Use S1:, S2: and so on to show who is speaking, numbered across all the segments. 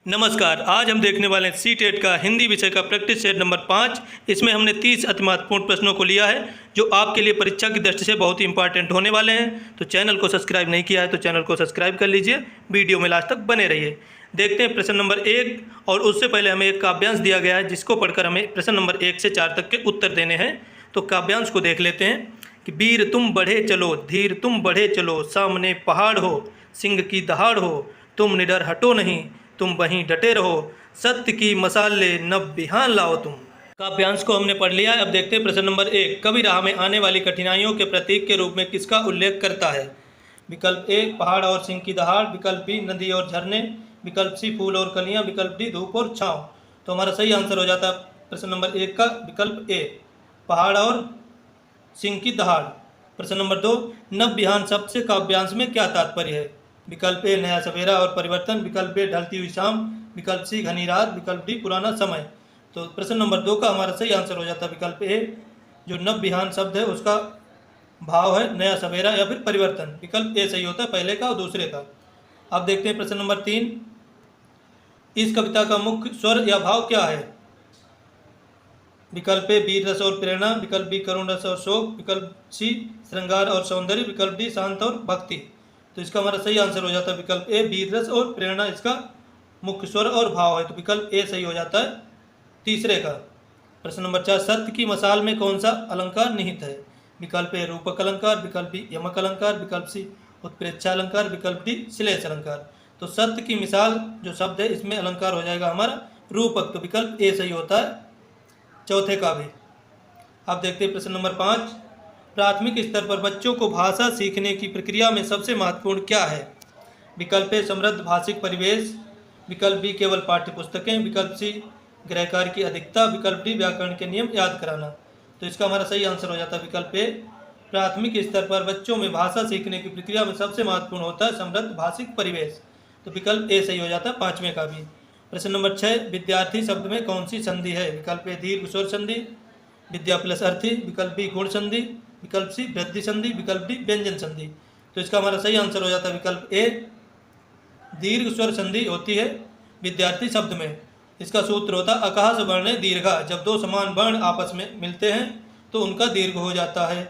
S1: नमस्कार। आज हम देखने वाले हैं सी-टेट का हिंदी विषय का प्रैक्टिस सेट नंबर 5। इसमें हमने 30 अति महत्वपूर्ण प्रश्नों को लिया है जो आपके लिए परीक्षा की दृष्टि से बहुत ही इंपॉर्टेंट होने वाले हैं। तो चैनल को सब्सक्राइब नहीं किया है तो चैनल को सब्सक्राइब कर लीजिए, वीडियो में लास्ट तक बने रहिए। देखते हैं प्रश्न नंबर 1। और उससे पहले हमें एक काव्यांश दिया गया है जिसको पढ़कर हमें प्रश्न नंबर 1 से 4 तक के उत्तर देने हैं। तो काव्यांश को देख लेते हैं कि वीर तुम बढ़े चलो, धीर तुम बढ़े चलो, सामने पहाड़ हो, सिंह की दहाड़ हो, तुम निडर हटो नहीं, तुम वहीं डटे रहो, सत्य की मसाले नव बिहान लाओ तुम। काव्यांश को हमने पढ़ लिया है। अब देखते हैं प्रश्न नंबर 1। कवि राह में आने वाली कठिनाइयों के प्रतीक के रूप में किसका उल्लेख करता है? विकल्प ए पहाड़ और सिंह की दहाड़, विकल्प बी नदी और झरने, विकल्प सी फूल और कलियां, विकल्प डी धूप और छाँव। तो हमारा सही आंसर हो जाता है प्रश्न नंबर 1 का विकल्प ए पहाड़ और सिंह की दहाड़। प्रश्न नंबर 2। नव बिहान शब्द से काव्यांश में क्या तात्पर्य है? विकल्प ए नया सवेरा और परिवर्तन, विकल्प बी ढलती हुई शाम, विकल्प सी घनी रात, विकल्प डी पुराना समय। तो प्रश्न नंबर 2 का हमारा सही आंसर हो जाता है विकल्प ए। जो नव बिहान शब्द है उसका भाव है नया सवेरा या फिर परिवर्तन। विकल्प ए सही होता है पहले का और दूसरे का। अब देखते हैं प्रश्न नंबर 3। इस कविता का मुख्य स्वर या भाव क्या है? विकल्प ए वीर रस और प्रेरणा, विकल्प बी करुण रस और शोक, विकल्प सी श्रृंगार और सौंदर्य, विकल्प डी शांत और भक्ति। तो इसका हमारा सही आंसर हो जाता है विकल्प ए वीर रस और प्रेरणा इसका मुख्य स्वर और भाव है। तो विकल्प ए सही हो जाता है तीसरे का। प्रश्न नंबर 4। सत्य की मसाल में कौन सा अलंकार निहित है? विकल्प ए रूपक अलंकार, विकल्प बी यमक अलंकार, विकल्प सी उत्प्रेक्षा अलंकार, विकल्प डी श्लेष अलंकार। तो सत्य की मिसाल जो शब्द है इसमें अलंकार हो जाएगा हमारा रूपक। तो विकल्प ए सही होता है चौथे का भी। अब देखते हैं प्रश्न नंबर 5। प्राथमिक स्तर पर बच्चों को भाषा सीखने की प्रक्रिया में सबसे महत्वपूर्ण क्या है? विकल्प ए समृद्ध भाषिक परिवेश, विकल्प बी केवल पाठ्य पुस्तकें, विकल्प सी गृहकार्य की अधिकता, विकल्प डी व्याकरण के नियम याद कराना। तो इसका हमारा सही आंसर हो जाता है विकल्प ए। प्राथमिक स्तर पर बच्चों में भाषा सीखने की प्रक्रिया में सबसे महत्वपूर्ण होता है समृद्ध भाषिक परिवेश। तो विकल्प ए सही हो जाता है पाँचवें का भी। प्रश्न नंबर 6। विद्यार्थी शब्द में कौन सी संधि है? विकल्प ए दीर्घ स्वर संधि, विद्या प्लस अर्थी, विकल्प बी गुण संधि, विकल्प सी वृद्धि संधि, विकल्प डी व्यंजन संधि। तो इसका हमारा सही आंसर हो जाता है विकल्प ए दीर्घ स्वर संधि होती है विद्यार्थी शब्द में। इसका सूत्र होता है अकाश वर्ण दीर्घा। जब दो समान वर्ण आपस में मिलते हैं तो उनका दीर्घ हो जाता है।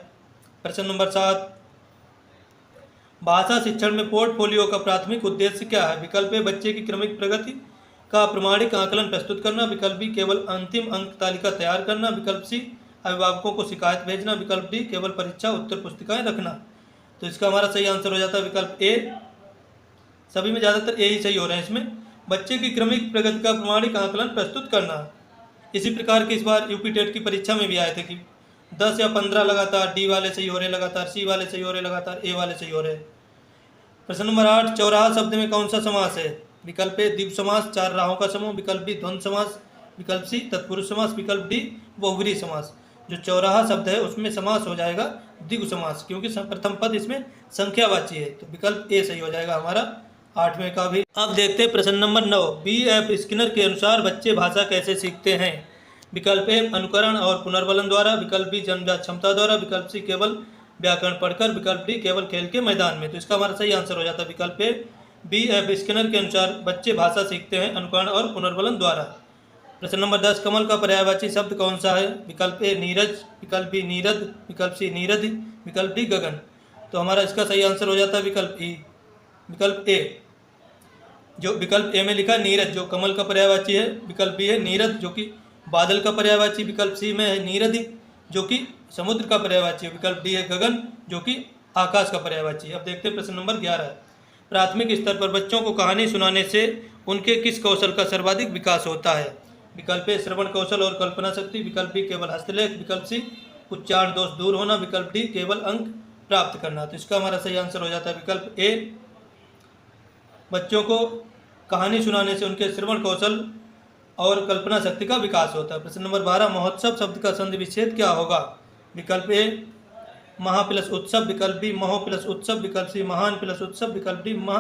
S1: प्रश्न नंबर 7। भाषा शिक्षण में पोर्टफोलियो का प्राथमिक उद्देश्य क्या है? विकल्प ए बच्चे की क्रमिक प्रगति का प्रमाणिक आकलन प्रस्तुत करना, विकल्प बी केवल अंतिम अंक तालिका तैयार करना, विकल्प सी अभिभावकों को शिकायत भेजना, विकल्प डी केवल परीक्षा उत्तर पुस्तिकाएं रखना। तो इसका हमारा सही आंसर हो जाता है विकल्प ए। सभी में ज़्यादातर ए ही सही हो रहे हैं इसमें। बच्चे की क्रमिक प्रगति का प्रमाणिक आकलन प्रस्तुत करना। इसी प्रकार के इस बार यूपी टेट की परीक्षा में भी आए थे कि 10 या 15 लगातार डी वाले सही हो रहे, लगातार सी वाले सही हो रहे, लगातार ए वाले सही हो रहे। प्रश्न नंबर 8। चौराहा शब्द में कौन सा समास है? विकल्प ए द्विगु समास, चार राहों का समूह, विकल्प बी द्वंद्व समास, विकल्प सी तत्पुरुष समास, विकल्प डी बहुब्रीहि समास। जो चौराहा शब्द है उसमें समास हो जाएगा द्विगु समास क्योंकि प्रथम पद इसमें संख्यावाची है। तो विकल्प ए सही हो जाएगा हमारा 8वें का भी। अब देखते हैं प्रश्न नंबर 9। बी.एफ. स्किनर के अनुसार बच्चे भाषा कैसे सीखते हैं? विकल्प ए अनुकरण और पुनर्बलन द्वारा, विकल्प बी जन्मजात क्षमता द्वारा, विकल्प सी केवल व्याकरण पढ़कर, विकल्प डी केवल खेल के मैदान में। तो इसका हमारा सही आंसर हो जाता है विकल्प ए बी.एफ. स्किनर के अनुसार बच्चे भाषा सीखते हैं अनुकरण और पुनर्बलन द्वारा। प्रश्न नंबर 10। कमल का पर्यायवाची शब्द कौन सा है? विकल्प ए नीरज, विकल्प बी नीरद, विकल्प सी नीरद, विकल्प डी गगन। तो हमारा इसका सही आंसर हो जाता है विकल्प ई, विकल्प ए। जो विकल्प ए में लिखा नीरज जो कमल का पर्यायवाची है, विकल्प बी है नीरद जो कि बादल का पर्यायवाची, विकल्प सी में है नीरद जो कि समुद्र का पर्यायवाची, विकल्प डी है गगन जो कि आकाश का पर्यायवाची। अब देखते हैं प्रश्न नंबर 11। प्राथमिक स्तर पर बच्चों को कहानी सुनाने से उनके किस कौशल का सर्वाधिक विकास होता है? विकल्प ए श्रवण कौशल और कल्पना शक्ति, विकल्प बी केवल हस्तलेख, विकल्प सी उच्चारण दोष दूर होना, विकल्प डी केवल अंक प्राप्त करना। तो इसका हमारा सही आंसर हो जाता है विकल्प ए बच्चों को कहानी सुनाने से उनके श्रवण कौशल और कल्पना शक्ति का विकास होता है। प्रश्न नंबर 12। महोत्सव शब्द का संधि विच्छेद क्या होगा? विकल्प ए महा प्लस उत्सव, विकल्प बी महो प्लस उत्सव, विकल्प सी महान प्लस उत्सव, विकल्प डी महा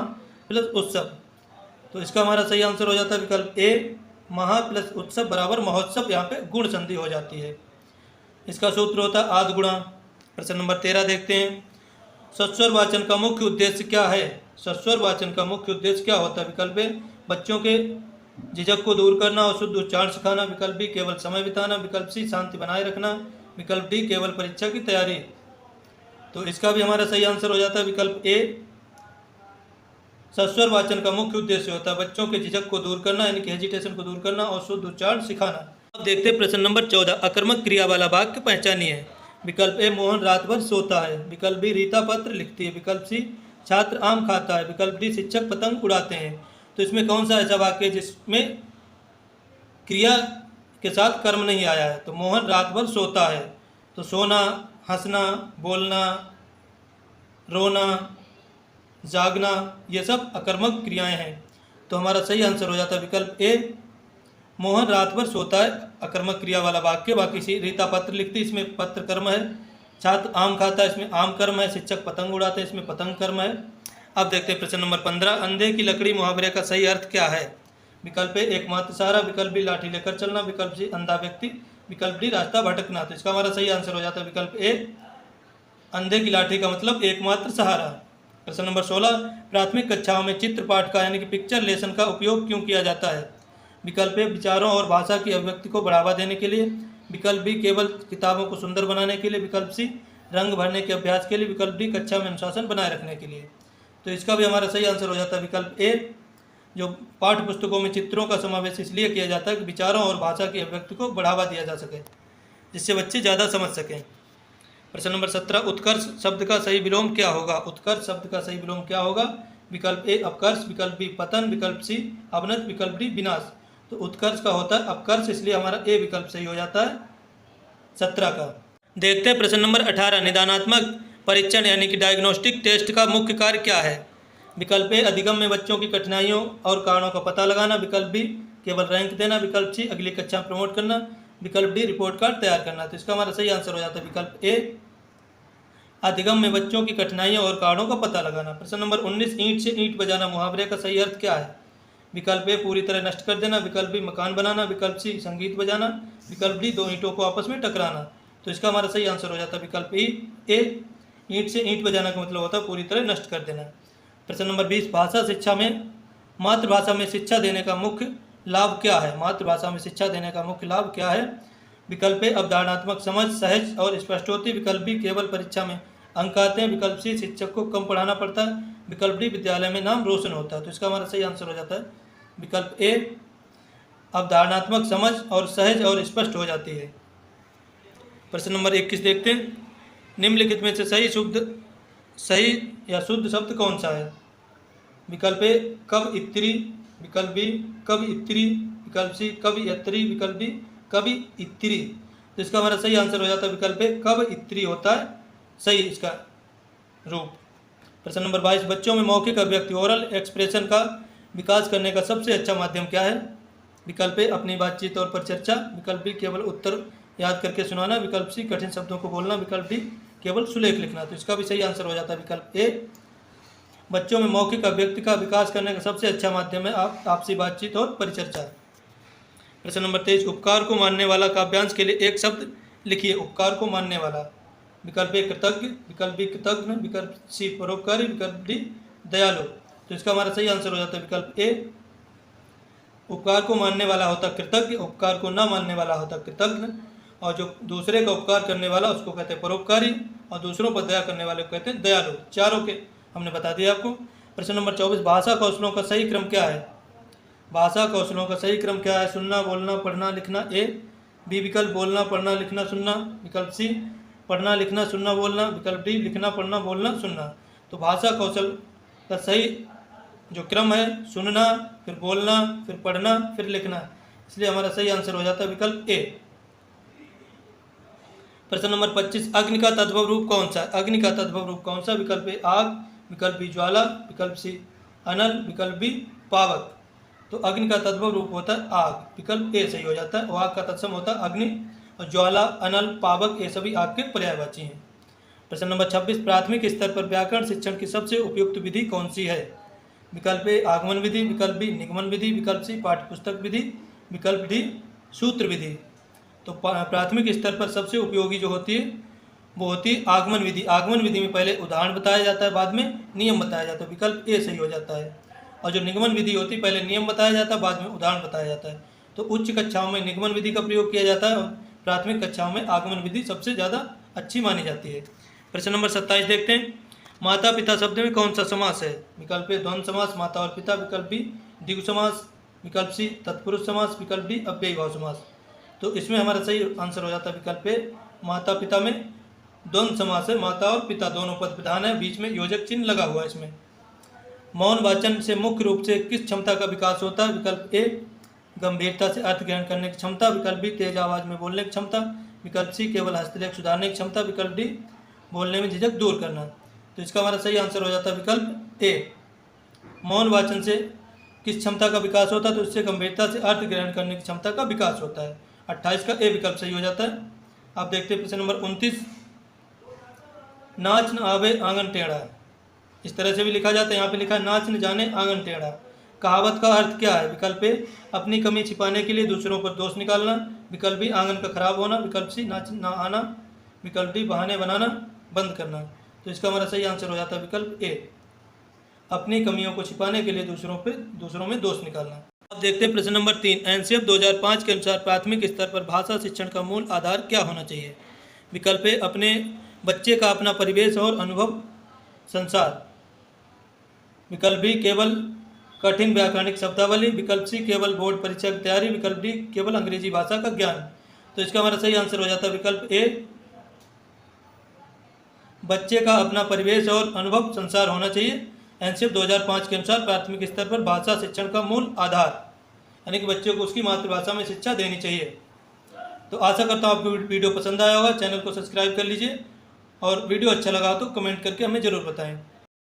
S1: प्लस उत्सव। तो इसका हमारा सही आंसर हो जाता है विकल्प ए महा प्लस उत्सव बराबर महोत्सव। यहाँ पे गुण संधि हो जाती है। इसका सूत्र होता है आद गुणा। प्रश्न नंबर 13 देखते हैं। सस्वर वाचन का मुख्य उद्देश्य क्या है? सस्वर वाचन का मुख्य उद्देश्य क्या होता है? विकल्प ए बच्चों के झिझक को दूर करना और शुद्ध उच्चारण सिखाना, विकल्प बी केवल समय बिताना, विकल्प सी शांति बनाए रखना, विकल्प डी केवल परीक्षा की तैयारी। तो इसका भी हमारा सही आंसर हो जाता है विकल्प ए। सस्वर वाचन का मुख्य उद्देश्य होता है बच्चों के झिझक को दूर करना, यानी कि हेजिटेशन को दूर करना और शुद्ध उच्चारण सिखाना। अब देखते हैं प्रश्न नंबर 14, अकर्मक क्रिया वाला वाक्य पहचानिए। विकल्प ए मोहन रात भर सोता है, विकल्प बी रीता पत्र लिखती है, विकल्प सी छात्र आम खाता है, विकल्प डी शिक्षक पतंग उड़ाते हैं। तो इसमें कौन सा ऐसा वाक्य है जिसमें क्रिया के साथ कर्म नहीं आया है? तो मोहन रात भर सोता है, तो सोना, हंसना, बोलना, रोना, जागना, ये सब अकर्मक क्रियाएं हैं। तो हमारा सही आंसर हो जाता है विकल्प ए, मोहन रात भर सोता है, अकर्मक क्रिया वाला वाक्य। बाकी सी रीता पत्र लिखती है, इसमें पत्र कर्म है। छात्र आम खाता है, इसमें आम कर्म है। शिक्षक पतंग उड़ाते हैं, इसमें पतंग कर्म है। अब देखते हैं प्रश्न नंबर 15, अंधे की लकड़ी मुहावरे का सही अर्थ क्या है? विकल्प ए एकमात्र सहारा, विकल्प बी लाठी लेकर चलना, विकल्प सी अंधा व्यक्ति, विकल्प डी रास्ता भटकना। तो इसका हमारा सही आंसर हो जाता है विकल्प ए, अंधे की लाठी का मतलब एकमात्र सहारा। प्रश्न नंबर 16, प्राथमिक कक्षाओं में चित्र पाठ का यानी कि पिक्चर लेसन का उपयोग क्यों किया जाता है? विकल्प ए विचारों और भाषा की अभिव्यक्ति को बढ़ावा देने के लिए, विकल्प बी केवल किताबों को सुंदर बनाने के लिए, विकल्प सी रंग भरने के अभ्यास के लिए, विकल्प डी कक्षा में अनुशासन बनाए रखने के लिए। तो इसका भी हमारा सही आंसर हो जाता है विकल्प ए, जो पाठ्य पुस्तकों में चित्रों का समावेश इसलिए किया जाता है कि विचारों और भाषा की अभिव्यक्ति को बढ़ावा दिया जा सके, जिससे बच्चे ज़्यादा समझ सकें। प्रश्न नंबर 17, उत्कर्ष शब्द का सही विलोम क्या होगा? उत्कर्ष शब्द का सही विलोम क्या होगा? विकल्प ए अपकर्ष, विकल्प बी पतन, विकल्प सी अवनत, विकल्प डी विनाश। तो उत्कर्ष का होता है अपकर्ष, इसलिए हमारा ए विकल्प सही हो जाता है 17 का। देखते हैं प्रश्न नंबर 18, निदानात्मक परीक्षण यानी कि डायग्नोस्टिक टेस्ट का मुख्य कार्य क्या है? विकल्प ए अधिगम में बच्चों की कठिनाइयों और कारणों का पता लगाना, विकल्प बी केवल रैंक देना, विकल्प सी अगली कक्षा में प्रमोट करना, विकल्प डी रिपोर्ट कार्ड तैयार करना। तो इसका हमारा सही आंसर हो जाता है विकल्प ए, अधिगम में बच्चों की कठिनाइयों और कारणों का पता लगाना। प्रश्न नंबर 19, ईंट से ईंट बजाना मुहावरे का सही अर्थ क्या है? विकल्प ए पूरी तरह नष्ट कर देना, विकल्प बी मकान बनाना, विकल्प सी संगीत बजाना, विकल्प डी दो ईंटों को आपस में टकराना। तो इसका हमारा सही आंसर हो जाता है विकल्प ए, ईंट से ईंट बजाना का मतलब होता है पूरी तरह नष्ट कर देना। प्रश्न नंबर 20, भाषा शिक्षा में मातृभाषा में शिक्षा देने का मुख्य लाभ क्या है? मातृभाषा में शिक्षा देने का मुख्य लाभ क्या है? विकल्प ए अवधारणात्मक समझ सहज और स्पष्ट होती, विकल्प बी केवल परीक्षा में अंक आते हैं, विकल्प सी शिक्षक को कम पढ़ाना पड़ता है, विकल्प डी विद्यालय में नाम रोशन होता है। तो इसका हमारा सही आंसर हो जाता है विकल्प ए, अवधारणात्मक समझ और सहज और स्पष्ट हो जाती है। प्रश्न नंबर 21 देखते हैं, निम्नलिखित में से सही या शुद्ध शब्द कौन सा है? विकल्प ए कब इत्री, विकल्प बी कब इत्री, विकल्प सी कब यत्री, विकल्प डी कभी इत्री। तो इसका हमारा सही आंसर हो जाता है विकल्प ए कब इत्री होता है सही इसका रूप। प्रश्न नंबर 22, बच्चों में मौखिक अभिव्यक्ति ओरल एक्सप्रेशन का विकास करने का सबसे अच्छा माध्यम क्या है? विकल्प ए अपनी बातचीत और परिचर्चा, विकल्प बी केवल उत्तर याद करके सुनाना, विकल्प सी कठिन शब्दों को बोलना, विकल्प डी केवल सुलेख लिखना। तो इसका भी सही आंसर हो जाता है विकल्प ए, बच्चों में मौखिक अभिव्यक्ति का विकास करने का सबसे अच्छा माध्यम है आपसी बातचीत और परिचर्चा। प्रश्न नंबर 23, उपकार को मानने वाला काव्यांश के लिए एक शब्द लिखिए। उपकार को मानने वाला, विकल्प ए कृतज्ञ, विकल्प बी कृतज्ञ, विकल्प सी परोपकारी, विकल्प डी दयालु। तो इसका हमारा सही आंसर हो जाता है विकल्प ए, उपकार को मानने वाला होता कृतज्ञ, उपकार को न मानने वाला होता कृतज्ञ, और जो दूसरे का उपकार करने वाला उसको कहते हैं परोपकारी, और दूसरों पर दया करने वाले को कहते हैं दयालु। चारों के हमने बता दिया आपको। प्रश्न नंबर 24, भाषा कौशलों का सही क्रम क्या है? भाषा कौशलों का सही क्रम क्या है? सुनना, बोलना, पढ़ना, लिखना। ए बी विकल्प बोलना, पढ़ना, लिखना, सुनना, विकल्प सी पढ़ना, लिखना, सुनना, बोलना, विकल्प डी लिखना, पढ़ना, बोलना, सुनना। तो भाषा कौशल का सही जो क्रम है सुनना, फिर बोलना, फिर पढ़ना, फिर लिखना, इसलिए हमारा सही आंसर हो जाता है विकल्प ए। प्रश्न नंबर 25, अग्नि का तद्भव रूप कौन सा? अग्नि का तद्भव रूप कौन सा? विकल्प ए आग, विकल्प बी ज्वाला, विकल्प सी अनल, विकल्प बी पावक। तो अग्नि का तद्भव रूप होता है आग, विकल्प ए सही हो जाता है। आग का तत्सम होता है अग्नि, और ज्वाला, अनल, पावक ये सभी आग के पर्यायवाची हैं। प्रश्न नंबर 26, प्राथमिक स्तर पर व्याकरण शिक्षण की सबसे उपयुक्त विधि कौन सी है? विकल्प ए आगमन विधि, विकल्प बी निगमन विधि, विकल्प सी पाठ्यपुस्तक विधि, विकल्प डी सूत्र विधि। तो प्राथमिक स्तर पर सबसे उपयोगी जो होती है वो होती है आगमन विधि। आगमन विधि में पहले उदाहरण बताया जाता है, बाद में नियम बताया जाता है, विकल्प ए सही हो जाता है। और जो निगमन विधि होती है पहले नियम बताया जाता है, बाद में उदाहरण बताया जाता है। तो उच्च कक्षाओं में निगमन विधि का प्रयोग किया जाता है और प्राथमिक कक्षाओं में आगमन विधि सबसे ज़्यादा अच्छी मानी जाती है। प्रश्न नंबर 27 देखते हैं। माता पिता शब्द में कौन सा समास है? विकल्प ए द्वंद्व समास माता और पिता, विकल्प बी द्विगु समास, विकल्प सी तत्पुरुष समास, विकल्प डी अव्ययी भाव समास। तो इसमें हमारा सही आंसर हो जाता है विकल्प ए माता पिता में द्वंद्व समास है। माता और पिता दोनों पद प्रधान है, बीच में योजक चिन्ह लगा हुआ है इसमें। मौन वाचन से मुख्य रूप से किस क्षमता का विकास होता है? विकल्प ए गंभीरता से अर्थ ग्रहण करने की क्षमता, विकल्प बी तेज आवाज में बोलने की क्षमता, विकल्प सी केवल हस्तलेख सुधारने की क्षमता, विकल्प डी बोलने में झिझक दूर करना। तो इसका हमारा सही आंसर हो जाता है विकल्प ए मौन वाचन से किस क्षमता का विकास होता है? तो इससे गंभीरता से अर्थ ग्रहण करने की क्षमता का विकास होता है। 28 का ए विकल्प सही हो जाता है। आप देखते हैं प्रश्न नंबर 29। नाच न आवे आंगन टेढ़ा, इस तरह से भी लिखा जाता है। यहाँ पे लिखा है नाच न जाने आंगन टेढ़ा। कहावत का अर्थ क्या है? विकल्प ए अपनी कमी छिपाने के लिए दूसरों पर दोष निकालना, विकल्प बी आंगन का खराब होना, विकल्प सी नाच ना आना, विकल्प डी बहाने बनाना बंद करना। तो इसका हमारा सही आंसर हो जाता है विकल्प ए अपनी कमियों को छिपाने के लिए दूसरों में दोष निकालना। अब देखते हैं प्रश्न नंबर 3। एनसीएफ 2005 के अनुसार प्राथमिक स्तर पर भाषा शिक्षण का मूल आधार क्या होना चाहिए? विकल्प ए अपने बच्चे का अपना परिवेश और अनुभव संसार, विकल्प बी केवल कठिन व्याकरणिक शब्दावली, विकल्प सी केवल बोर्ड परीक्षा की तैयारी, विकल्प डी केवल अंग्रेजी भाषा का ज्ञान। तो इसका हमारा सही आंसर हो जाता है विकल्प ए बच्चे का अपना परिवेश और अनुभव संसार होना चाहिए। एनसीएफ 2005 के अनुसार प्राथमिक स्तर पर भाषा शिक्षण का मूल आधार, यानी कि बच्चे को उसकी मातृभाषा में शिक्षा देनी चाहिए। तो आशा करता हूँ आपको वीडियो पसंद आया होगा। चैनल को सब्सक्राइब कर लीजिए और वीडियो अच्छा लगा तो कमेंट करके हमें ज़रूर बताएं।